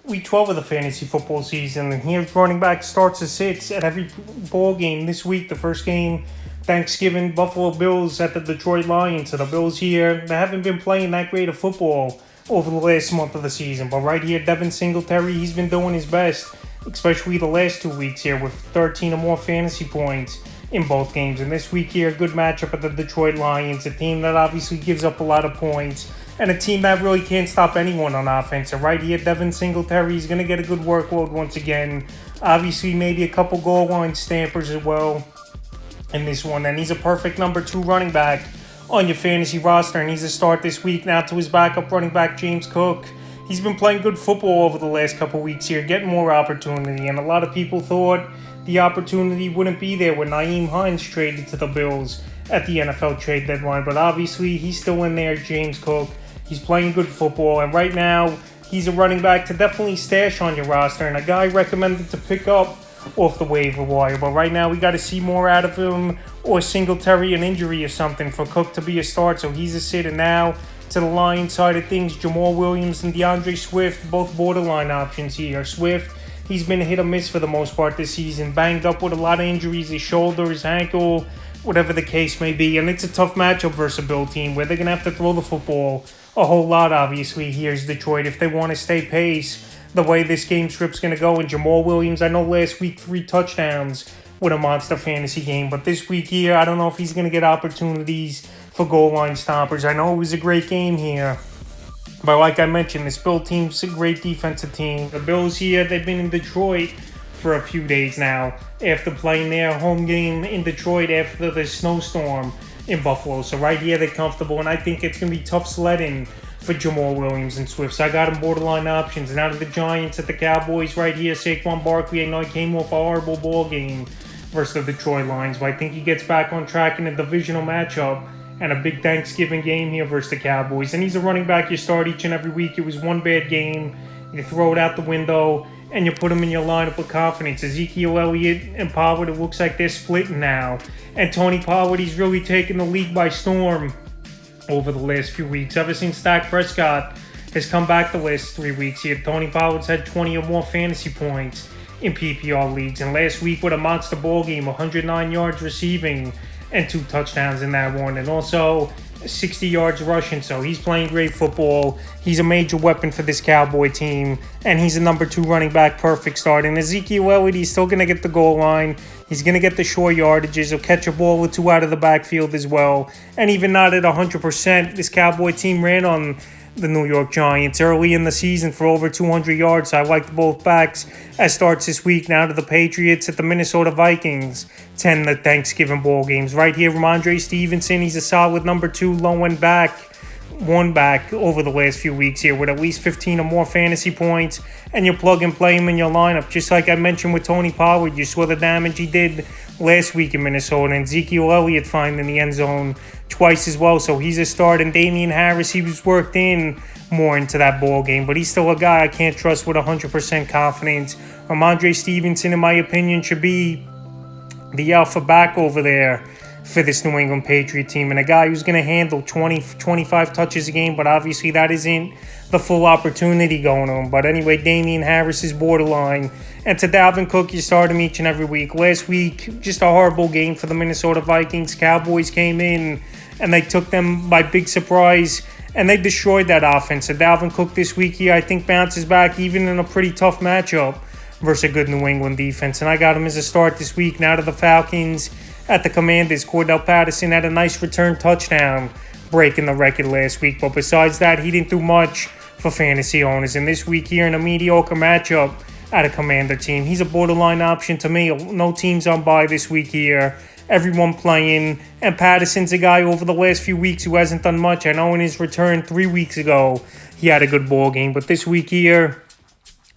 Week 12 of the fantasy football season, and here's running back starts and sits at every ball game this week. The first game, Thanksgiving, Buffalo Bills at the Detroit Lions. So the Bills here, they haven't been playing that great of football over the last month of the season. But right here, Devin Singletary, he's been doing his best, especially the last 2 weeks here with 13 or more fantasy points in both games. And this week here, a good matchup at the Detroit Lions, a team that obviously gives up a lot of points, and a team that really can't stop anyone on offense. So right here, Devin Singletary is going to get a good workload once again. Obviously, maybe a couple goal line stampers as well in this one. And he's a perfect number 2 running back on your fantasy roster. And he's a start this week now to his backup running back, James Cook. He's been playing good football over the last couple weeks here, getting more opportunity. And a lot of people thought the opportunity wouldn't be there when Nyheim Hines traded to the Bills at the NFL trade deadline. But obviously, he's still in there, James Cook. He's playing good football, and right now, he's a running back to definitely stash on your roster, and a guy recommended to pick up off the waiver wire. But right now, we got to see more out of him, or Singletary an injury or something for Cook to be a start. So he's a sit. And now to the Lions side of things, Jamal Williams and DeAndre Swift, both borderline options here. Swift, he's been hit or miss for the most part this season, banged up with a lot of injuries, his shoulder, his ankle, whatever the case may be. And it's a tough matchup versus a Bill team where they're going to have to throw the football a whole lot, obviously. Here's Detroit if they want to stay pace the way this game script's going to go. And Jamal Williams, I know last week 3 touchdowns with a monster fantasy game, but this week here, I don't know if he's going to get opportunities for goal line stoppers. I know it was a great game here, but like I mentioned, this Bill team's a great defensive team. The Bills here, they've been in Detroit for a few days now after playing their home game in Detroit after the snowstorm in Buffalo. So right here, they're comfortable, and I think it's going to be tough sledding for Jamal Williams and Swift. So I got him borderline options. And out of the Giants at the Cowboys right here, SAQUON BARKLEY, I know he came off a horrible ball game versus the Detroit Lions, but I think he gets back on track in a divisional matchup and a big Thanksgiving game here versus the Cowboys. And he's a running back you start each and every week. It was one bad game, you throw it out the window, and you put him in your lineup with confidence. Ezekiel Elliott and Pollard, it looks like they're splitting now. And Tony Pollard, he's really taken the league by storm over the last few weeks. Ever since Dak Prescott has come back the last 3 weeks here, Tony Pollard's had 20 or more fantasy points in PPR leagues. And last week with a monster ball game, 109 yards receiving and 2 touchdowns in that one. And also 60 yards rushing, so he's playing great football. He's a major weapon for this Cowboy team, and he's a number 2 running back, perfect start. And Ezekiel Elliott, he's still going to get the goal line. He's going to get the short yardages. He'll catch a ball or 2 out of the backfield as well. And even not at 100%, this Cowboy team ran on the New York Giants early in the season for over 200 yards. So I like both backs as starts this week. Now to the Patriots at the Minnesota Vikings. 10 the Thanksgiving bowl games. Right here, Ramondre Stevenson. He's a solid number 2 low-end back. One back over the last few weeks here with at least 15 or more fantasy points. And you plug and play him in your lineup. Just like I mentioned with Tony Pollard, you saw the damage he did last week in Minnesota. And Ezekiel Elliott finding the end zone twice as well. So he's a start. And Damian Harris, he was worked in more into that ball game. But he's still a guy I can't trust with 100% confidence. Ramondre Stevenson, in my opinion, should be the alpha back over there for this New England Patriot team, and a guy who's going to handle 20-25 touches a game, but obviously that isn't the full opportunity going on. But anyway, Damian Harris is borderline, and to Dalvin Cook, you start him each and every week. Last week, just a horrible game for the Minnesota Vikings. Cowboys came in, and they took them by big surprise, and they destroyed that offense. So Dalvin Cook this week here, I think, bounces back even in a pretty tough matchup versus a good New England defense, and I got him as a start this week. Now to the Falcons at the Commanders. Cordell Patterson had a nice return touchdown, breaking the record last week. But besides that, he didn't do much for fantasy owners. And this week here in a mediocre matchup at a Commander team, he's a borderline option to me. No teams on bye this week here. Everyone playing. And Patterson's a guy over the last few weeks who hasn't done much. I know in his return 3 weeks ago, he had a good ball game. But this week here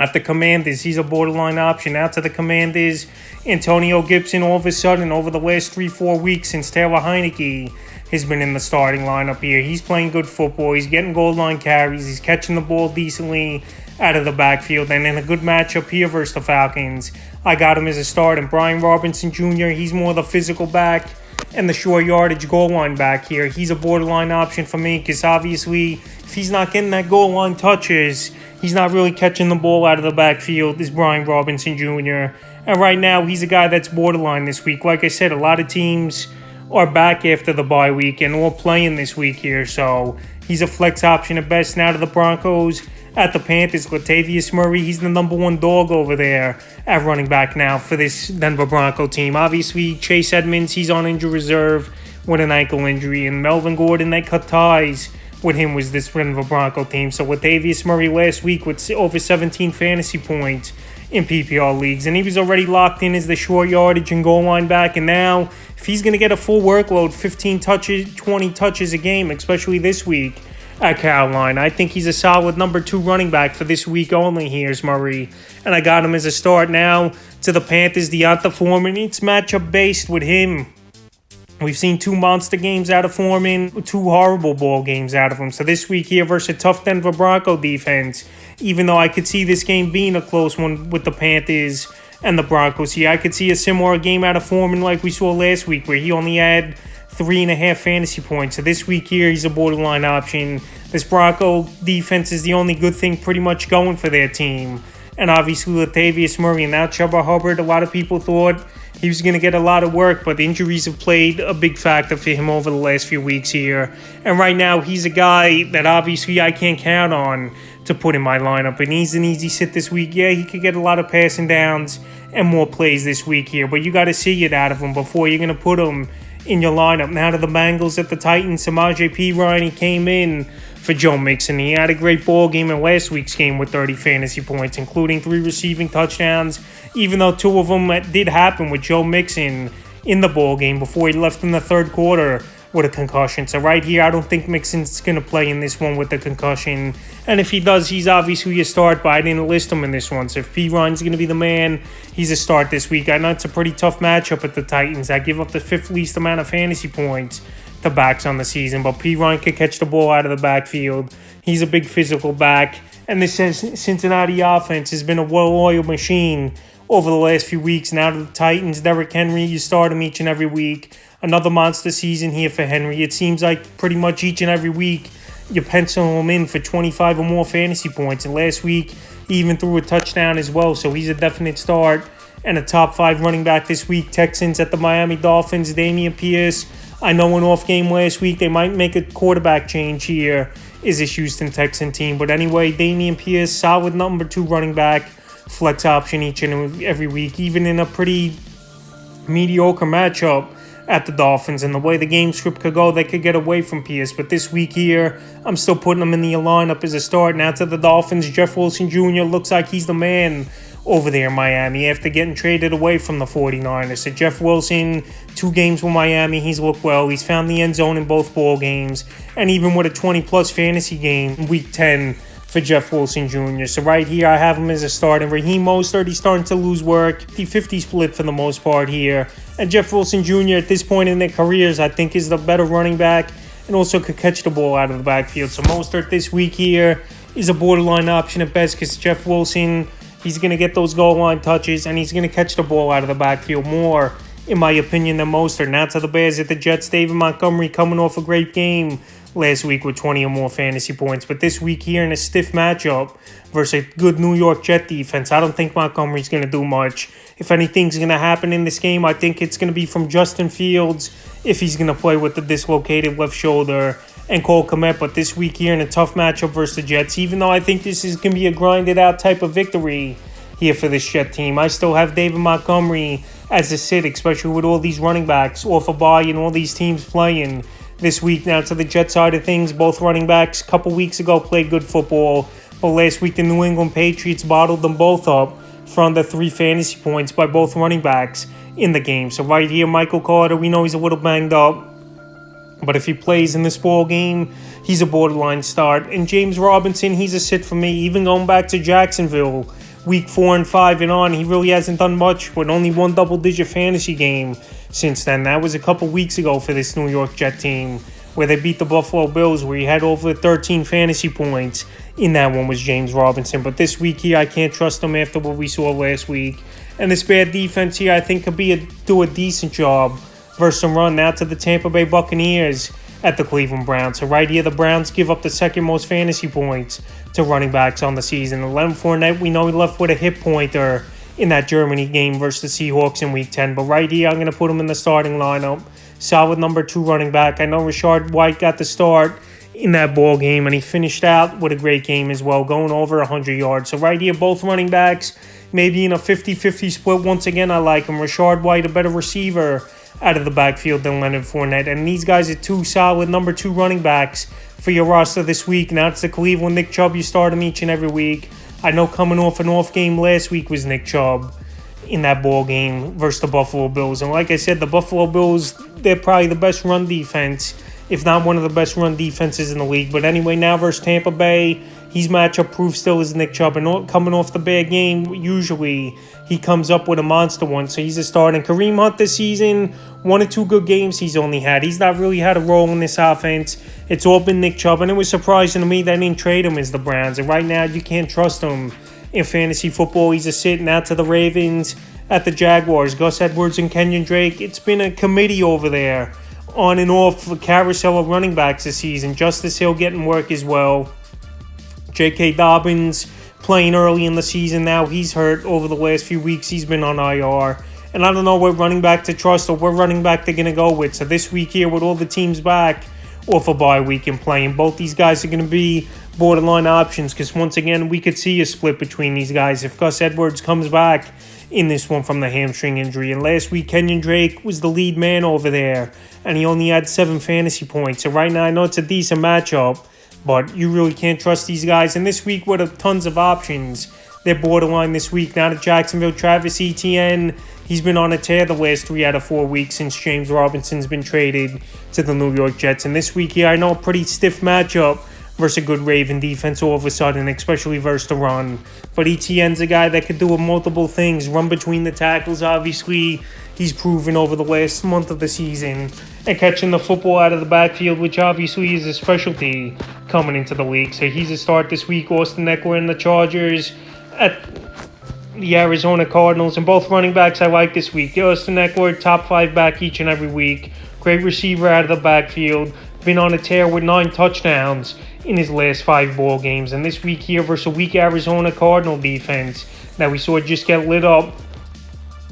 at the Commanders, he's a borderline option. Out to the Commanders, Antonio Gibson, all of a sudden, over the last 3-4 weeks since Taylor Heineke has been in the starting lineup here, he's playing good football. He's getting goal line carries. He's catching the ball decently out of the backfield. And in a good matchup here versus the Falcons, I got him as a start. And Brian Robinson Jr., he's more the physical back and the short yardage goal line back here. He's a borderline option for me because obviously if he's not getting that goal line touches, he's not really catching the ball out of the backfield, is Brian Robinson Jr. And right now, he's a guy that's borderline this week. Like I said, a lot of teams are back after the bye week and all playing this week here. So he's a flex option at best. Now to the Broncos. At the Panthers, Latavious Murray, he's the number one dog over there at running back now for this Denver Bronco team. Obviously, Chase Edmonds, he's on injury reserve with an ankle injury. And Melvin Gordon, they cut ties with him was this Denver Bronco team. So Latavious Murray last week with over 17 fantasy points in PPR leagues. And he was already locked in as the short yardage and goal line back. And now, if he's going to get a full workload, 15 touches, 20 touches a game, especially this week at Carolina, I think he's a solid number 2 running back for this week only. Here's Murray. And I got him as a start. Now to the Panthers, D'Onta Foreman. It's matchup based with him. We've seen 2 monster games out of Foreman, 2 horrible ball games out of him. So this week here versus a tough Denver Bronco defense, even though I could see this game being a close one with the Panthers and the Broncos here, I could see a similar game out of Foreman like we saw last week where he only had 3.5 fantasy points. So this week here, he's a borderline option. This Bronco defense is the only good thing pretty much going for their team. And obviously Latavious Murray and now Chuba Hubbard, a lot of people thought he was going to get a lot of work, but the injuries have played a big factor for him over the last few weeks here. And right now, he's a guy that obviously I can't count on to put in my lineup. And he's an easy sit this week. Yeah, he could get a lot of passing downs and more plays this week here, but you got to see it out of him before you're going to put him in your lineup. Now to the Bengals at the Titans, Samaje Perine, he came in for Joe Mixon. He had a great ball game in last week's game with 30 fantasy points, including 3 receiving touchdowns, even though 2 of them did happen with Joe Mixon in the ball game before he left in the third quarter with a concussion. So right here, I don't think Mixon's going to play in this one with the concussion. And if he does, he's obviously a start, but I didn't list him in this one. So if Perine's going to be the man, he's a start this week. I know it's a pretty tough matchup at the Titans. I give up the 5th least amount of fantasy points to backs on the season, but Perine can catch the ball out of the backfield. He's a big physical back. And this Cincinnati offense has been a well-oiled machine over the last few weeks. Now to the Titans, Derrick Henry, you start him each and every week. Another monster season here for Henry. It seems like pretty much each and every week you pencil him in for 25 or more fantasy points. And last week, he even threw a touchdown as well. So he's a definite start and a top 5 running back this week. Texans at the Miami Dolphins, Dameon Pierce. I know an off game last week. They might make a quarterback change here. Is this Houston Texan team? But anyway, Dameon Pierce, solid number 2 running back, flex option each and every week, even in a pretty mediocre matchup at the Dolphins. And the way the game script could go, they could get away from Pierce. But this week here, I'm still putting him in the lineup as a start. Now to the Dolphins, Jeff Wilson Jr. looks like he's the man over there in Miami after getting traded away from the 49ers. So Jeff Wilson, 2 games with Miami, he's looked well. He's found the end zone in both ball games. And even with a 20-plus fantasy game in Week 10 for Jeff Wilson Jr. So right here, I have him as a start. And Raheem Mostert, he's starting to lose work. 50-50 split for the most part here. And Jeff Wilson Jr. at this point in their careers, I think is the better running back and also could catch the ball out of the backfield. So Mostert this week here is a borderline option at best because Jeff Wilson, he's going to get those goal line touches and he's going to catch the ball out of the backfield more, in my opinion, than Mostert. Now to the Bears at the Jets, David Montgomery coming off a great game last week with 20 or more fantasy points. But this week here in a stiff matchup versus a good New York Jet defense, I don't think Montgomery's going to do much. If anything's going to happen in this game, I think it's going to be from Justin Fields if he's going to play with the dislocated left shoulder and Cole Kmet. But this week here in a tough matchup versus the Jets, even though I think this is going to be a grinded out type of victory here for this Jet team, I still have David Montgomery as a sit, especially with all these running backs off a bye and all these teams playing this week. Now to the Jet side of things, both running backs a couple weeks ago played good football, but last week the New England Patriots bottled them both up for under 3 fantasy points by both running backs in the game. So right here, Michael Carter, we know he's a little banged up, but if he plays in this ball game, he's a borderline start. And James Robinson, he's a sit for me. Even going back to Jacksonville, week 4 and 5 and on, he really hasn't done much with only 1 double-digit fantasy game since then. That was a couple weeks ago for this New York Jet team where they beat the Buffalo Bills, where he had over 13 fantasy points. In that one was James Robinson. But this week here, I can't trust him after what we saw last week. And this bad defense here, I think, could do a decent job versus some run. Now to the Tampa Bay Buccaneers. at the Cleveland Browns. So right here, the Browns give up the second most fantasy points to running backs on the season. Leonard Fournette, we know he left with a hip pointer in that Germany game versus the Seahawks in Week 10. But right here, I'm going to put him in the starting lineup. Solid number 2 running back. I know Rachaad White got the start in that ball game, and he finished out with a great game as well, going over 100 yards. So right here, both running backs, maybe in a 50-50 split. Once again, I like him. Rachaad White, a better receiver out of the backfield than Leonard Fournette. And these guys are 2 solid number 2 running backs for your roster this week. Now it's the Cleveland. Nick Chubb, you start him each and every week. I know coming off an off game last week was Nick Chubb in that ball game versus the Buffalo Bills. And like I said, the Buffalo Bills, they're probably the best run defense, if not one of the best run defenses in the league. But anyway, now versus Tampa Bay, he's matchup proof still as Nick Chubb. And coming off the bad game, usually he comes up with a monster one. So he's a start. And Kareem Hunt this season, 1 or 2 good games he's only had. He's not really had a role in this offense. It's all been Nick Chubb. And it was surprising to me they didn't trade him as the Browns. And right now, you can't trust him in fantasy football. He's a sitting out to the Ravens, at the Jaguars. Gus Edwards and Kenyan Drake, it's been a committee over there on and off the carousel of running backs this season. Justice Hill getting work as well. J.K. Dobbins playing early in the season now. He's hurt over the last few weeks. He's been on IR. And I don't know what running back to trust or what running back they're going to go with. So this week here, with all the teams back off a bye week and playing, both these guys are going to be borderline options, because once again, we could see a split between these guys if Gus Edwards comes back in this one from the hamstring injury. And last week, Kenyan Drake was the lead man over there, and he only had 7 fantasy points. So right now, I know it's a decent matchup, but you really can't trust these guys. And this week, with tons of options, they're borderline this week. Now to Jacksonville, Travis Etienne, he's been on a tear the last 3 out of 4 weeks since James Robinson's been traded to the New York Jets. And this week here, I know a pretty stiff matchup versus a good Raven defense all of a sudden, especially versus the run. But Etienne's a guy that could do multiple things. Run between the tackles, obviously. He's proven over the last month of the season. And catching the football out of the backfield, which obviously is a specialty coming into the league. So he's a start this week. Austin Eckler and the Chargers at the Arizona Cardinals. And both running backs I like this week. Austin Eckler, top 5 back each and every week. Great receiver out of the backfield. Been on a tear with 9 touchdowns in his last 5 ball games. And this week here versus a weak Arizona Cardinal defense that we saw just get lit up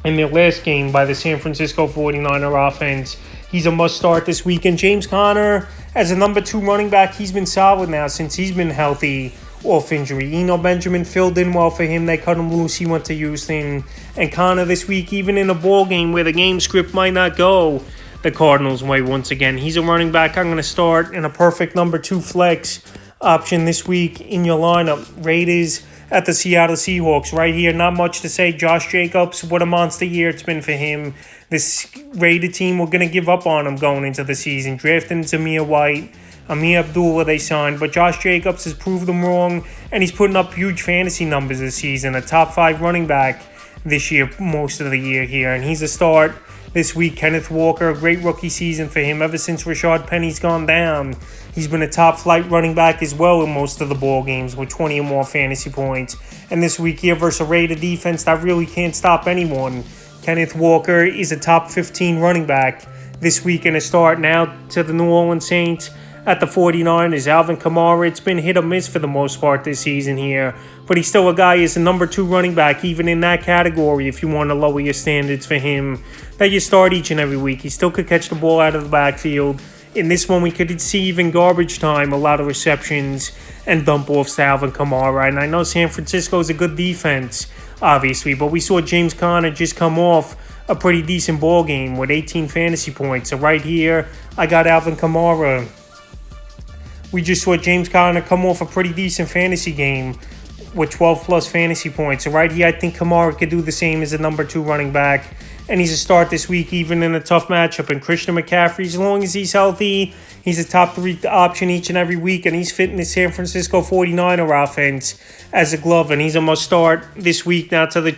in their last game by the San Francisco 49er offense, he's a must start this week. And James Conner, as a number 2 running back, he's been solid now since he's been healthy off injury. Eno Benjamin filled in well for him. They cut him loose. He went to Houston. And Conner this week, even in a ball game where the game script might not go the Cardinals' way once again, he's a running back I'm going to start in a perfect number 2 flex option this week in your lineup. Raiders at the Seattle Seahawks. Right here, not much to say. Josh Jacobs, what a monster year it's been for him. This Raider team, we're going to give up on him going into the season. Drafting Zamir White, Amir Abdullah they signed, but Josh Jacobs has proved them wrong, and he's putting up huge fantasy numbers this season. A top 5 running back this year, most of the year here, and he's a start this week. Kenneth Walker, a great rookie season for him. Ever since Rashad Penny's gone down, he's been a top flight running back as well in most of the ball games with 20 or more fantasy points. And this week here versus a Raider defense that really can't stop anyone, Kenneth Walker is a top 15 running back this week in a start. Now to the New Orleans Saints at the 49ers. Alvin Kamara, it's been hit or miss for the most part this season here, but he's still a guy who's a number 2 running back, even in that category, if you want to lower your standards for him, that you start each and every week. He still could catch the ball out of the backfield. In this one, we could see even garbage time, a lot of receptions and dump-offs to Alvin Kamara. And I know San Francisco is a good defense, obviously, but we saw James Conner just come off a pretty decent ball game with 18 fantasy points. So right here, I got Alvin Kamara. We just saw James Conner come off a pretty decent fantasy game with 12-plus fantasy points. So right here, I think Kamara could do the same as a number 2 running back. And he's a start this week, even in a tough matchup. And Christian McCaffrey, as long as he's healthy, he's a top 3 option each and every week. And he's fitting the San Francisco 49er offense as a glove. And he's a must-start this week now to the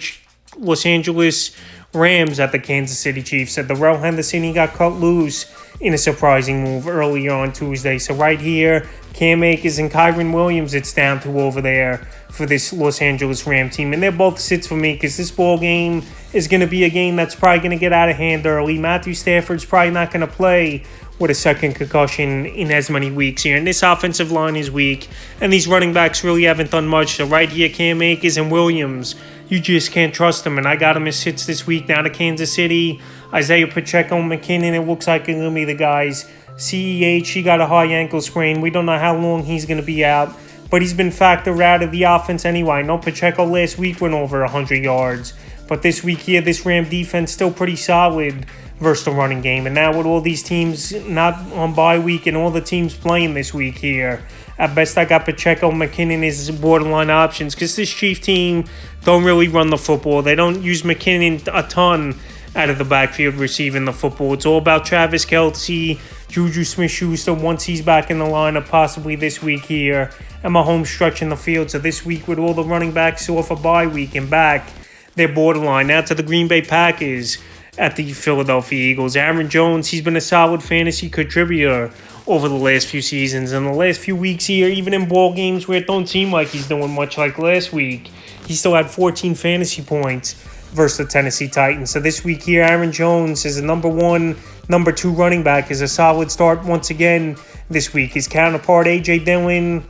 Los Angeles Rams at the Kansas City Chiefs. At Darrell Henderson, he got cut loose in a surprising move earlier on Tuesday. So right here, Cam Akers and Kyron Williams, it's down to over there for this Los Angeles Ram team. And they're both sits for me because this ball game is going to be a game that's probably going to get out of hand early. Matthew Stafford's probably not going to play with a second concussion in as many weeks here. And this offensive line is weak, and these running backs really haven't done much. So right here, Cam Akers and Williams, you just can't trust them. And I got them as sits this week down to Kansas City. Isaiah Pacheco, McKinnon, it looks like it's going to be the guys. CEH, he got a high ankle sprain. We don't know how long he's going to be out, but he's been factored out of the offense anyway. No, Pacheco last week went over 100 yards. But this week here, this Ram defense still pretty solid versus the running game. And now with all these teams not on bye week and all the teams playing this week here, at best I got Pacheco, McKinnon as borderline options because this Chief team don't really run the football. They don't use McKinnon a ton out of the backfield receiving the football. It's all about Travis Kelce, Juju Smith-Schuster once he's back in the lineup, possibly this week here, and Mahomes stretching the field. So this week with all the running backs off a bye week and back, they're borderline. Now to the Green Bay Packers at the Philadelphia Eagles. Aaron Jones, he's been a solid fantasy contributor over the last few seasons. And the last few weeks here, even in ball games where it don't seem like he's doing much like last week, he still had 14 fantasy points versus the Tennessee Titans. So this week here, Aaron Jones is a number 1, number 2 running back, is a solid start once again this week. His counterpart, A.J. Dillon,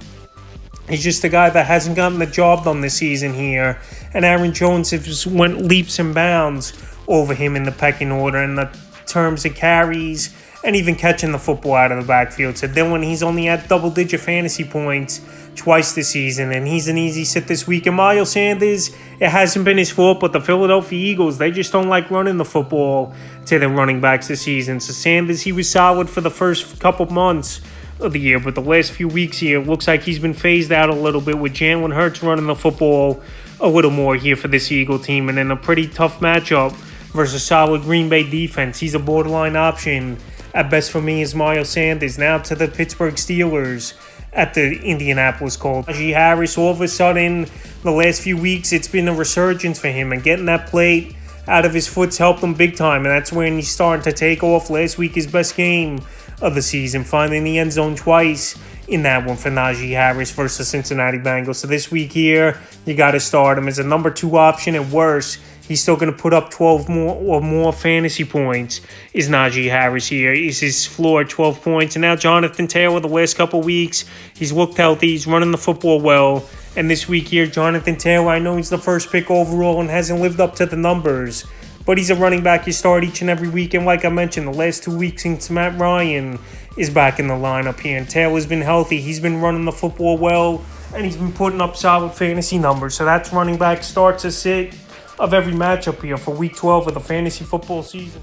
he's just a guy that hasn't gotten the job done this season here. And Aaron Jones has went leaps and bounds over him in the pecking order in the terms of carries and even catching the football out of the backfield. So Dillon, he's only at double-digit fantasy points twice this season, and he's an easy sit this week. And Miles Sanders, it hasn't been his fault, but the Philadelphia Eagles, they just don't like running the football to their running backs this season. So Sanders, he was solid for the first couple months of the year, but the last few weeks here, it looks like he's been phased out a little bit with Jalen Hurts running the football a little more here for this Eagle team, and in a pretty tough matchup versus a solid Green Bay defense. He's a borderline option at best for me is Miles Sanders. Now to the Pittsburgh Steelers at the Indianapolis Colts. Najee Harris, all of a sudden, the last few weeks, it's been a resurgence for him, and getting that plate out of his foot's helped him big time, and that's when he's starting to take off. Last week, his best game of the season, finding the end zone twice in that one for Najee Harris versus the Cincinnati Bengals. So this week here, you got to start him as a number 2 option, and worse, he's still going to put up 12 more fantasy points is Najee Harris here. Is his floor 12 points. And now Jonathan Taylor, the last couple weeks, he's looked healthy. He's running the football well. And this week here, Jonathan Taylor, I know he's the first pick overall and hasn't lived up to the numbers, but he's a running back you start each and every week. And like I mentioned, the last 2 weeks since Matt Ryan is back in the lineup here, and Taylor's been healthy. He's been running the football well, and he's been putting up solid fantasy numbers. So that's running back starts a sit of every matchup here for Week 12 of the fantasy football season.